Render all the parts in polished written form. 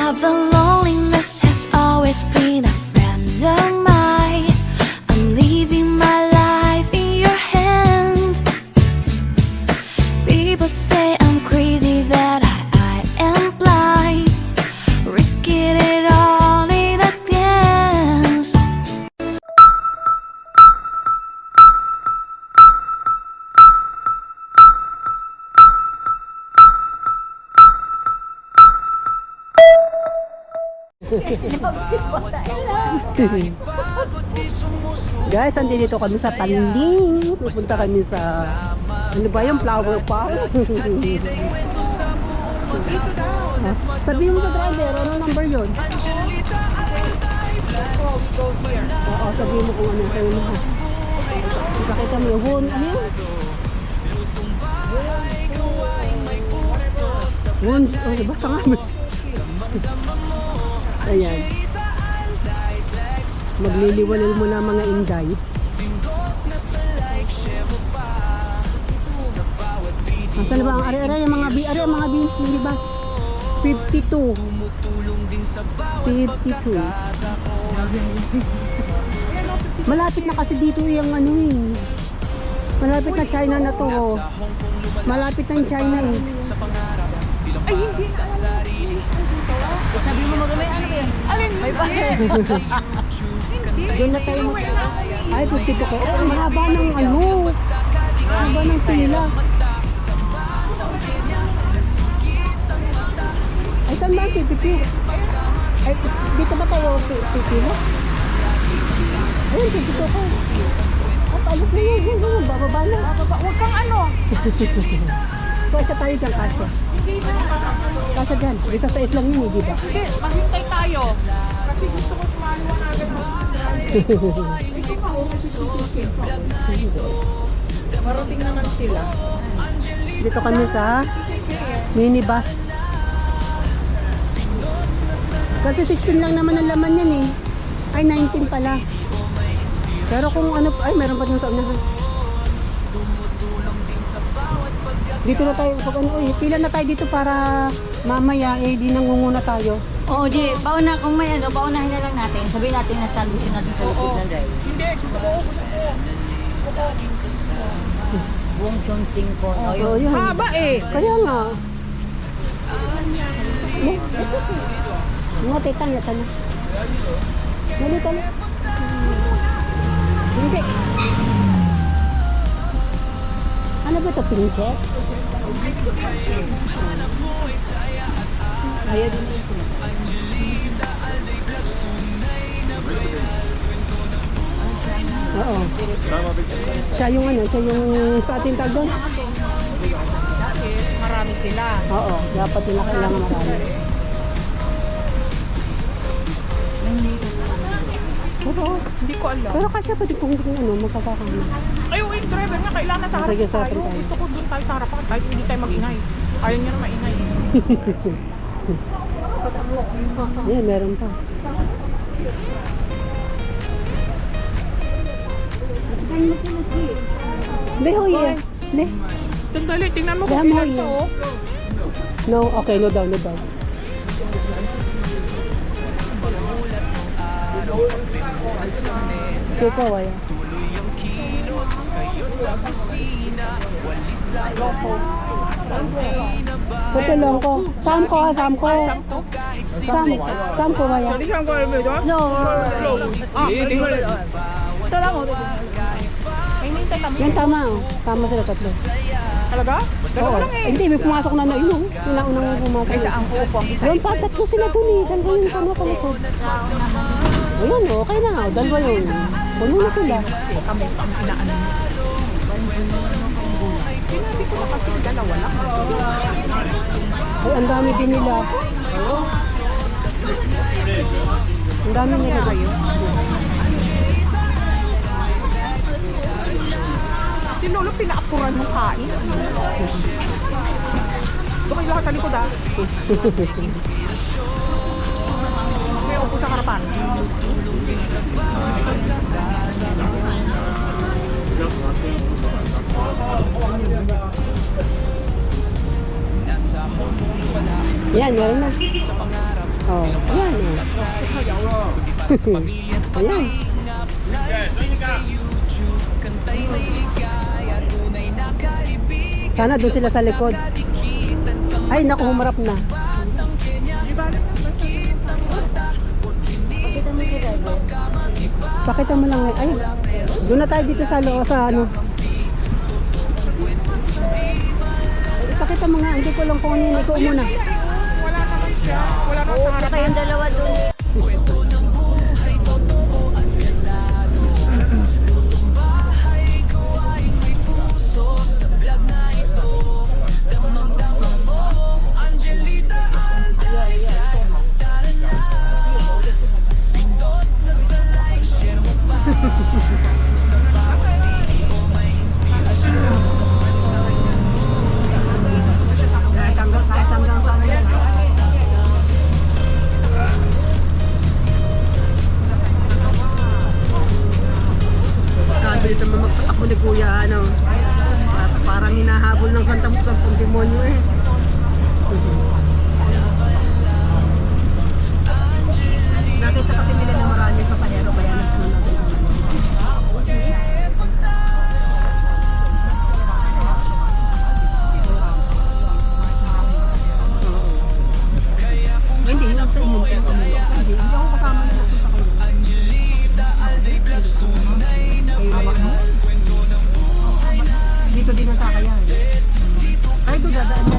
The loneliness has always been a friend of mine. I'm leaving my life in your hand. People say I'm crazy, that I am blind, risking it all in a dance. Guys, andito kami sa Tanding. Pupunta kami sa ano ba yung flower park? Sabihin mo sa driver, ano number yun? Oo, sabihin mo kung ano kayo na. Bakit kami, ano yun? Basta nga. Ayan. Magliliwanag mo na mga inday. Asan ba ang ari-ari yung mga minibus? 52. Malapit na kasi dito yung ano eh. Malapit na China na to. Malapit na yung China eh. Ay, hindi na. Sabi mo magmay, ano ba yan? Alin? May bayad. Doon na tayo ay, 52 ko. Ang haba ng ano. Haba ng pila. Ay, saan ba ang 52? Ay, dito ba tayo pipila? Ayun, 52 ko. At alas na yun. Bababa na. Huwag kang ano. Kaya tayo dyan, Kasya. Kasya dyan. Isa sa lang yun, di ba? Hindi, maghintay tayo. Kasi gusto ko maliwanagan mo. Ito pa, marating naman sila. Dito kami sa minibus. Kasi 16 lang naman ang laman yan eh. Ay, 19 pala. Pero kung ano, ay meron pa dun sa unahan. Dito na tayo, pag ano, pila na tayo dito para mamaya eh di nangunguna tayo. Oo, di, kung may ano, paunahin na lang natin. Sabihin natin na salbusin natin sa lupit ng drive. Hindi, gusto ko. Buong Chonsing ko. Oo, yun. Haba eh. Kaya nga. Mga tita niya, tana. Dali, tana. Hindi. Ano ba ito, pinche? Ayaw din yung sila. Oo. Siya yung ano, siya yung sa ating tag doon? Marami sila. Oo, dapat nila kailangan marami. Oo. Hindi ko alam. Pero kasi pwede kung ano, magkakakama. Ay, wait, driver nga, kailangan sa harap Sige, sa tayo. harap tayo. Gusto ko doon tayo sa harapan. Kahit hindi tayo mag-ingay. Ayaw niya na maingay. Yan, meron pa. Hindi, hoy. Hindi. Sandali, tingnan mo Dami kung ilan yun. to. Oh. No, okay, no down, no down. Ito pa, wala. Pati lang ko. Sam ko. Sam ko, wala. Sorry, saan ko alam mo ito? No. Hindi ko alam. Ito lang, oh. Ay, nintay kami. Yan, tama. Tama sila tatlo. Talaga? Dalawa Oo. lang eh. Hindi, may pumasok na yun. Unang pumasok. Ay, saan ko po? Yun, tatlo sila dun eh. Dalawa yun pa nasa likod. Ayun, okay na. Dalawa yun. Puno na sila. Kami ang inaano niya. Sinabi ko na kasi dalawa lang. Ay, ang dami din nila. Ang dami nila kayo. Si Lolo pinaapuran ng kain. Doon kayo lahat sa likod ah. May upo sa harapan. Yan, meron na. Oh, yan. Oh. Ayan. Sana doon sila sa likod. Ay, naku, humarap na. Pakita mo lang. Ay, doon na tayo dito sa loob, sa ano. Pakita mo nga, hindi ko lang kung ano yun. Ikaw muna. Saka yung dalawa doon. Sabi sa mga ako ni Kuya, ano, parang hinahabol ng sampung demonyo eh. Nakita kasi nila na marami pa panero kaya nagsunod natin. Hindi, yun ang sa inyo. Hindi ako kasama na nakita kayo. Dito din ang sakayan. Ay, doon dadaan na.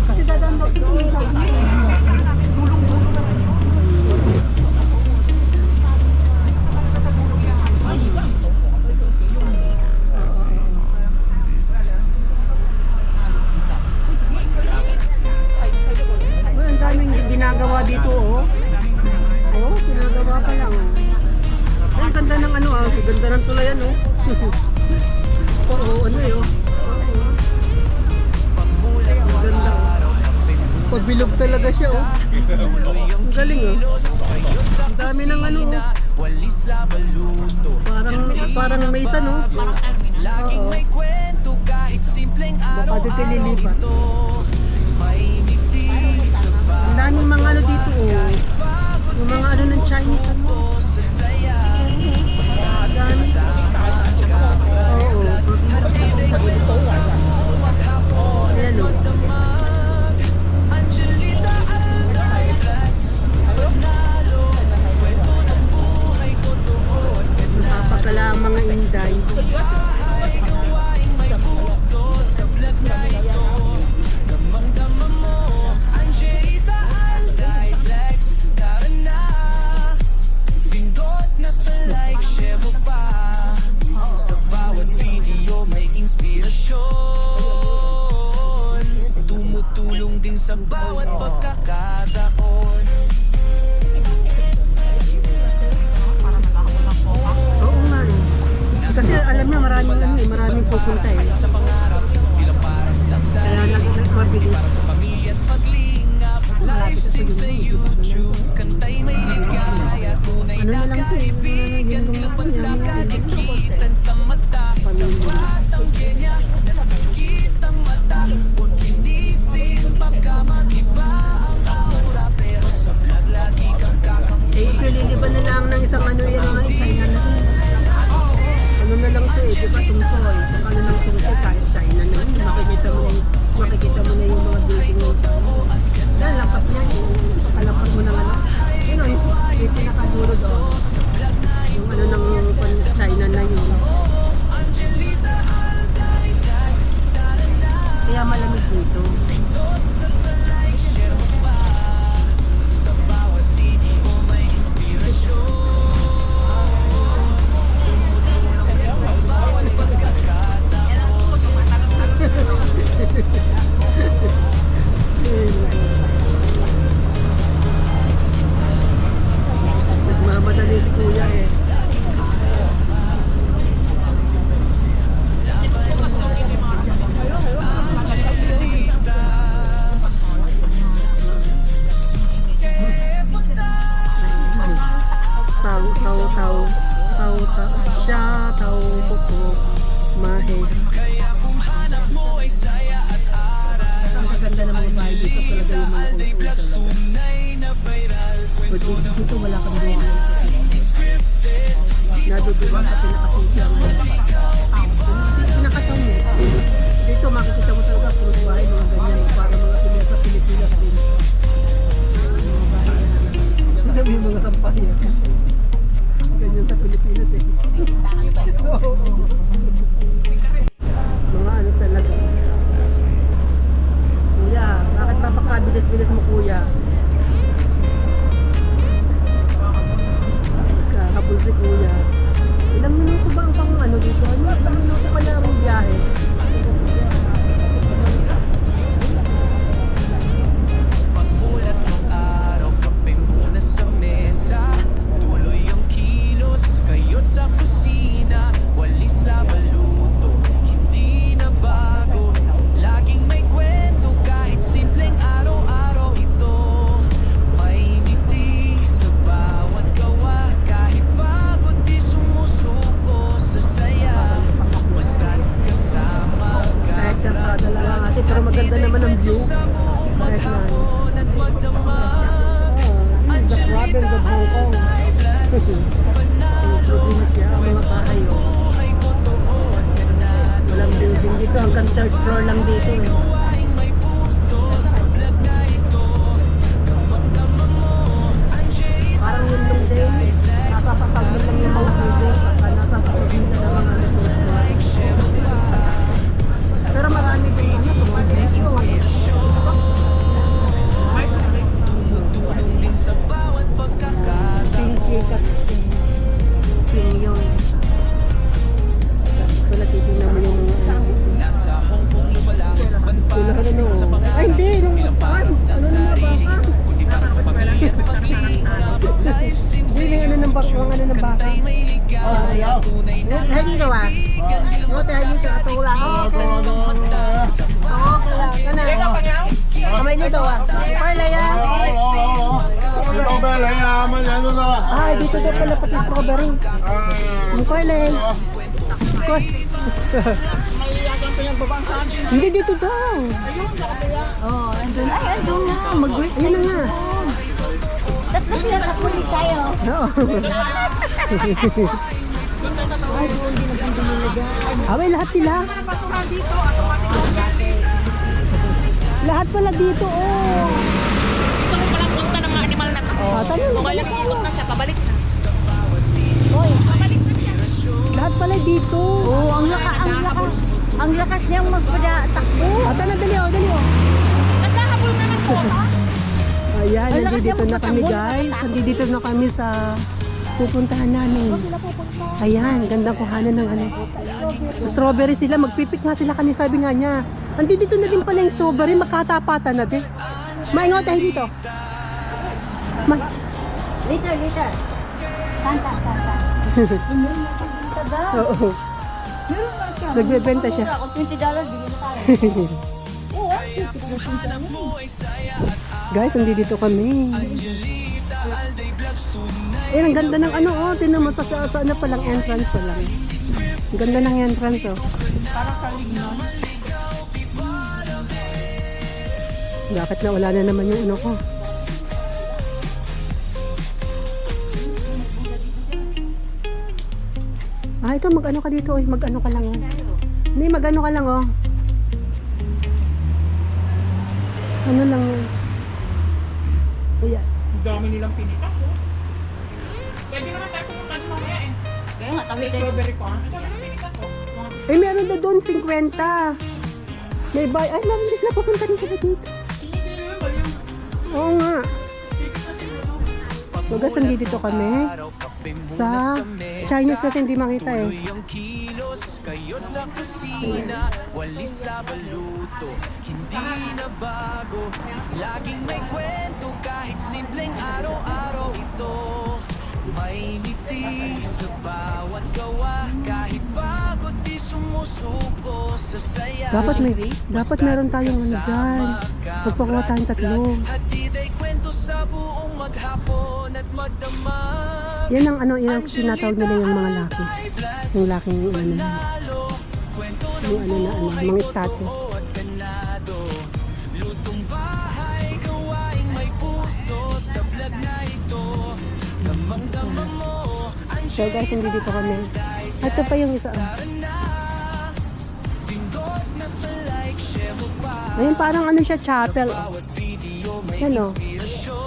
Kasi dadaan daw dito yung sakayan. Ang daming ginagawa dito, oh. Oh, ginagawa pa lang, oh. Ay, ang ganda ng ano, ah. Ang ganda ng tulayan, oh. Oo, ano eh, oh. Ang ganda, oh. Pabilog talaga siya, oh. Ang galing, oh. Ang dami ng ano, oh. Parang mesa, no? Oo. Baka dito lilipat. Ang daming mga ano dito, oh. Yung mga ano ng Chinese, ano. Ang dami. Oo. Ayan, oh. Napapagala ang mga inday. Tumutulong din sa bawat pagkakataon. Oo nga eh. Kasi alam niya maraming ano eh, maraming pupunta eh. Kaya mabilis. Sa pamilya at paglingap, live stream sa YouTube, kantay may ligaya, tunay Ano na na lang to eh. kaibigan, di basta kadikitan sa mata. Sa batang Kenya, nasakit ang mata. Huwag kinisin, baka mag-iba ang aura, pero sa vlog lagi kang kakampi. Eh, pililiban na lang ng isang ano yan mga China na. Ano na lang to eh, di ba tungsoy? Ano lang tungsoy kahit China na. Makikita mo na yung mga building mo. Dahil lapas niya, kalapas mo ng ano. Yun o, yung pinakadulo doon. Yung ano ng China na yun. Kaya malamig dito. Nagmamadali si Kuya eh. overhead. Ang gaganda ng mga bahay dito talaga yung mga kung but dito wala kang buwan. Nadudulan sa pinakasitya ngayon. Pinakataon mo. Dito makikita mo talaga puro bahay mga ganyan. Para mga Pilipinas sa Pilipinas din. Mga bahay yung mga sampayan. Ganyan sa Pilipinas eh. Mga ano talaga. Kuya, bakit papakabilis-bilis mo kuya? Kakabul si kuya. Ilang minuto ba ang pang ano dito? Ano? Ilang minuto pa lang ang biyahe? Pagmulat ng araw, kape muna sa mesa. Tuloy ang kilos, kayot sa kusina. Walis labaluto, hindi na bago. Laging may kwento kahit simpleng araw-araw ito. May ngiti sa bawat gawa. Kahit pagod di sumusuko sa saya. Basta't kasama ka. Kahit kasada lang ate, pero maganda naman ang view. Sa buong Kahit na ano. maghapon at magdamag. The province of Hong Kong. Province siya, ang mga bahay oh. Walang building dito, hanggang third floor lang dito eh. Parang yun lang din, nasa patagin lang yung mga building, saka nasa patagin na ng mga pero marami din Tumutulong din sa bawat pagkakataon. Pink yun. Tapos pala titignan mo yung Nasa Hong Kong lumalakad ano. sa Ay pangarap. hindi, yung Bilang para sa sarili, kundi para sa pamilya at paglingap. Livestream sa hindi, ano ng baka, ano ng baka. ay may ligaya. Tunay na Ay dito ah. Yung tayo dito, ito lang. kaibigan sa mata. Okay lang, ano. Kamay dito ah. Okay lang yan. Ito ba, layaman, ano na? Ay, dito daw pala pati strawberry. Okay lang. Hindi dito daw. Oh, andun. Ay, andun na. Mag-wish Ayun na nga. Tapos sila kapulit tayo. Oo. Away, lahat sila. Lahat pala dito, oh. Gusto ko palang punta ng mga animal na to. Tanong mo. Okay lang, ikot na siya, pabalik na. Lahat pala dito. Oh, ang lakas niyang magpada-takbo. Tara, dali, oh, dali, oh. Nagkahabol na ng kota. Ayan, Ay, lakas nandito niya na kami magpatakbo, guys. nakatakbo. Nandito na kami sa pupuntahan namin. Ayan, gandang kuhanan ng ano. Strawberry sila, magpipik nga sila kanina, sabi nga niya. Nandito na din pala yung strawberry, magkatapatan na din. Maingaw tayo dito. Later. Tanta. Oo. Nagbebenta siya. Ako $20, bigyan na tayo. Oo, Guys, nandito kami. Eh, ang ganda ng ano, oh. Tinan mo sa ano palang entrance pa lang. Ang ganda ng entrance, oh. Bakit na wala na naman yung ano ko? Ah, ito, mag-ano ka dito, oh. Mag-ano ka lang, oh. Hindi, mag-ano ka lang, oh. Ano lang, oh. Ayan. Ang dami nilang pinitas, oh. Pwede naman tayo pumunta ng mamaya eh. Kaya nga, tawid tayo. Strawberry farm. Ang dami ng pinitas, oh. Eh, meron na doon 50. May bay. Ay, narinig na pupunta rin sila dito. Oo nga. Wagas, nandito kami sa Chinese kasi hindi makita eh. Tuloy ang kilos, kayot sa kusina. Walis labaluto, hindi na bago. Laging may kwento kahit simpleng araw-araw ito. May ngiti sa bawat gawa. Kahit pagod di sumusuko sa saya. Dapat meron tayong ano dyan. Magpakuha tayong tatlo. Hatid ay kwento sa buong maghapon at magdamag. Yan ang ano, yung sinatawag nila yung mga laki. Yung laking ano. Yung ano na ano, mga statue. at ganado. Lutong bahay, gawaing may puso. Sa vlog na ito, damang-dama mo. So guys, hindi dito kami. Ito pa yung isa. Pindot na sa like, share mo pa. Ayun, parang ano siya, chapel. Bawat video may Yan o. inspirasyon.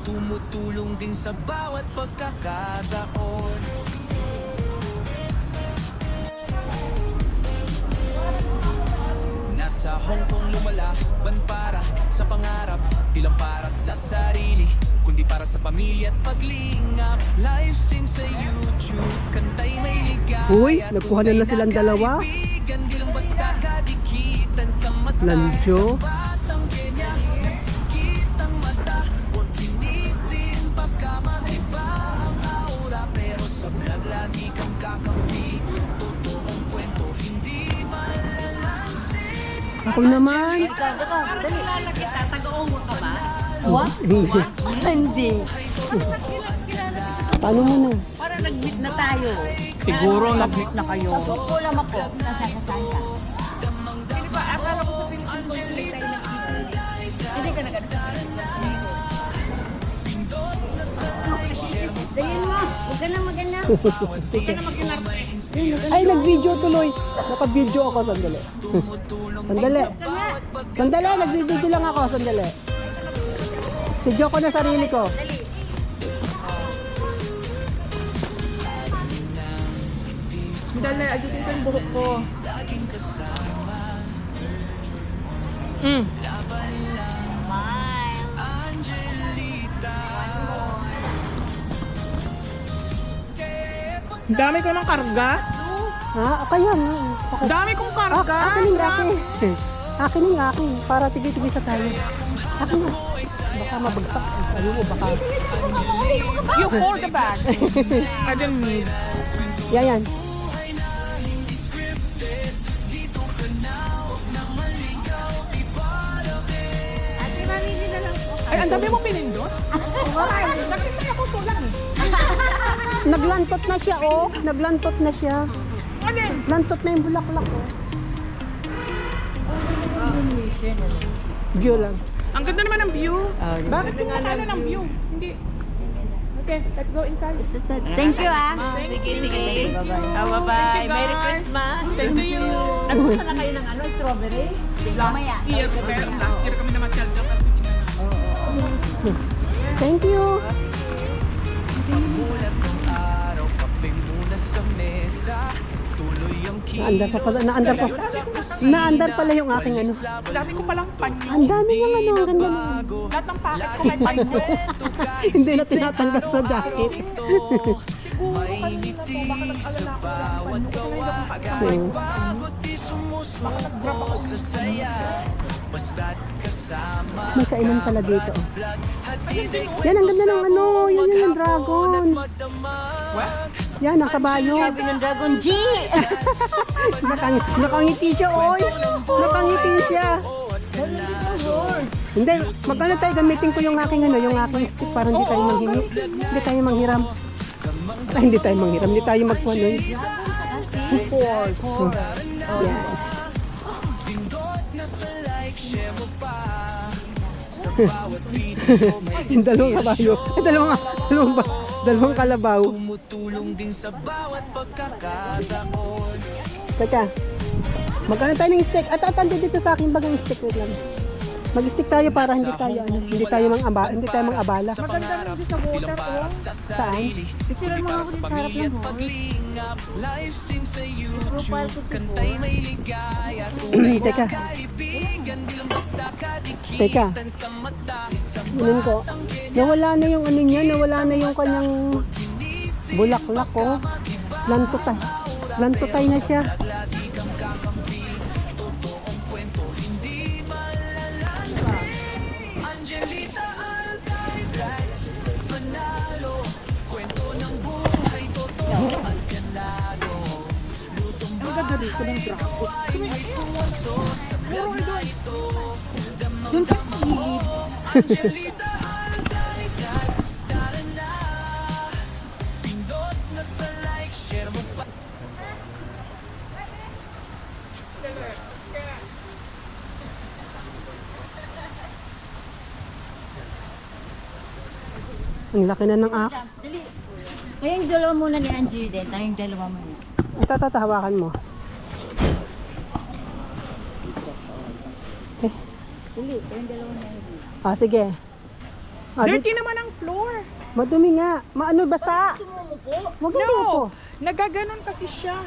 Tumutulong din sa bawat pagkakataon. Nasa Hong Kong lumalaban para sa pangarap. Di lang para sa sarili, kundi para sa pamilya at paglingap. Livestream sa YouTube, kantay may ligaya. Uy, nagkuha na silang dalawa. Kaibigan, di lang basta kadikitan sa mata. Lanjo. Sa batang Kenya, nasikit ang mata. Huwag kinisin, baka mag-iba ang aura. Pero sa vlog lagi kang kakampi. Totoong kwento, hindi malalansin. Ako naman. What? Hindi. Paano mo na? Para nag-meet na tayo. Siguro nag-meet na kayo. Kulang ako. Nasaan ka? Hindi ka Dayan mo. Huwag ka na maganda. Ay, nag-video tuloy. Naka-video ako, sandali. Sandali. Sandali, nag-video lang ako, sandali. Video ko na sarili ko. Dali, ajutin ko yung buhok ko. Ang dami ko ng karga. Ha? Kaya nga. Ako. Dami kong karga. Akin yung akin. Akin yung akin. Para tigil-tigil sa tayo. Akin na. Baka mabagsak. Ano mo, baka. You hold the bag. I didn't need. Yan. Ay, ang dami mo pinindot. Nakita ako tulang. Naglantot na siya, oh. Naglantot na siya. Ano yun? Lantot na yung bulaklak, oh. View lang. Ang ganda naman ng view. Bakit yung ano ng view? Hindi. Okay, let's go inside. Thank you, ah. Sige. Bye-bye. Merry Christmas. Thank you. Nagpunta na kayo ng ano, strawberry? Mamaya. Last year kami naman siya. Thank you. Mulat ng araw, kape muna sa mesa. Tuloy ang Naandar pa pala. Naandar pa. Naandar pala yung aking ano. Dami ko palang panyo. Ang dami niyang ano. Ang ganda na. Lahat ng packet ko may panyo. Hindi na tinatanggal sa jacket. May ngiti sa bawat kawagan. Oo. Pagod di sumusuko sa saya. Basta't kasama. May kainan pala dito. oh. Hatid ay Yan, ang ganda ng ano. Yan yung dragon. magdamag. Yan, ang kabayo. Sabi ng Dragon G. Nakangiti siya, oy. Nakangiti siya. Hindi, magkano tayo gamitin ko yung aking ano, yung aking stick para hindi tayo manghingi. Hindi tayo manghiram. Ay, hindi tayo manghiram. Hindi tayo magkuhan. Yan. Yung dalawang kabayo. Ay, dalawang kalabaw. Tumutulong din sa bawat pagkakataon. Teka, magkano tayo ng stick? At dito sa akin bagang stick. Wait lang. Mag-stick tayo para hindi tayo mang-abala. Pangarap, di lang para sa sarili, kundi para sa pamilya at paglingap. Livestream sa YouTube, kantay may ligaya. Tunay na Teka. kaibigan, di lang basta Teka. kadikitan sa mata. Yun ko. Nawala na yung ano niya, nawala na yung kanyang bulaklak ko. Lantutay na siya. Angelita Alcaides, panalo, kwento ng buhay, totoo at ganado. Lutong Ang ganda dito ng dragon. may puso sa vlog na ito. Doon ka hihid. Angelita Alcaides, tara na. Pindot na sa like, share mo pa. Ang laki na ng ak. Dali. Kayong dalawa muna ni Angie din. Tayong dalawa muna. Ito, tatahawakan mo. Okay. Dali. Kayong dalawa ni Angie. Ah, sige. Ah, Dirty naman ang floor. madumi nga. Maano basa? Sumuko. Huwag no. Nagaganon kasi siya.